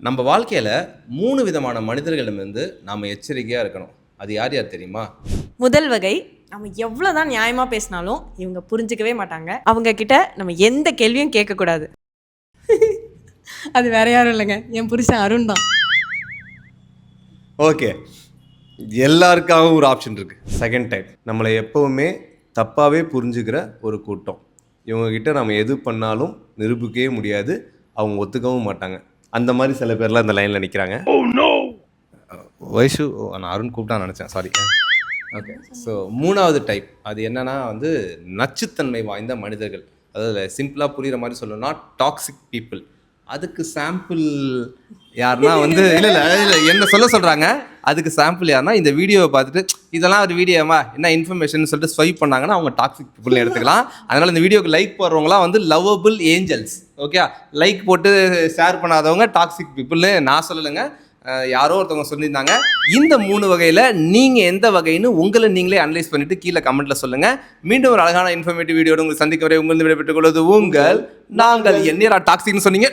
நம்ம வாழ்க்கையில் 3 விதமான மனிதர்களிடமிருந்து நாம் எச்சரிக்கையாக இருக்கணும். அது யார் யார் தெரியுமா? முதல் வகை, நம்ம எவ்வளோதான் நியாயமாக பேசினாலும் இவங்க புரிஞ்சிக்கவே மாட்டாங்க. அவங்க கிட்ட நம்ம எந்த கேள்வியும் கேட்கக்கூடாது. அது வேற யாரும் இல்லைங்க, என் புருஷன் அருண் தான். ஓகே, எல்லாருக்காகவும் ஒரு ஆப்ஷன் இருக்குது. செகண்ட் டைப், நம்மளை எப்போவுமே தப்பாகவே புரிஞ்சுக்கிற ஒரு கூட்டம். இவங்ககிட்ட நம்ம எது பண்ணாலும் நிரூபிக்கவே முடியாது, அவங்க ஒத்துக்கவும் மாட்டாங்க. அந்த மாதிரி சில பேர்லாம் இந்த லைனில் நிற்கிறாங்க. வயசு நான் அருண் கூப்பிட்டான்னு நினச்சேன், சாரி. ஓகே, ஸோ 3வது டைப், அது என்னன்னா நச்சுத்தன்மை வாய்ந்த மனிதர்கள். அதாவது சிம்பிளாக புரிகிற மாதிரி சொல்லணும்னா டாக்ஸிக் பீப்புள். அதுக்கு சாம்பிள் யாருன்னா இல்லை என்ன சொல்கிறாங்க. அதுக்கு சாம்பிள் யாருன்னா இந்த வீடியோவை பார்த்துட்டு இதெல்லாம் ஒரு வீடியோவா என்ன இன்ஃபர்மேஷன் சொல்லிட்டு ஸ்வைப் பண்ணாங்கன்னா அவங்க டாக்ஸிக் பீப்புள்னு எடுத்துக்கலாம். அதனால் இந்த வீடியோக்கு லைக் போடுறவங்களாம் லவ்வபிள் ஏஞ்சல்ஸ். ஓகே, லைக் போட்டு ஷேர் பண்ணாதவங்க டாக்ஸிக் பீப்புள்னு நான் சொல்லலைங்க, யாரோ ஒருத்தவங்க சொல்லியிருந்தாங்க. இந்த 3 வகையில் நீங்கள் எந்த வகைன்னு உங்களை நீங்களே அனலைஸ் பண்ணிவிட்டு கீழே கமெண்ட்டில் சொல்லுங்கள். மீண்டும் ஒரு அழகான இன்ஃபர்மேட்டிவ் வீடியோட உங்களுக்கு சந்திக்க வரை உங்களுக்கு விடைபெற்றுக் கொள்வது உங்கள் நாங்கள். என்னடா டாக்ஸிக்னு சொன்னீங்க?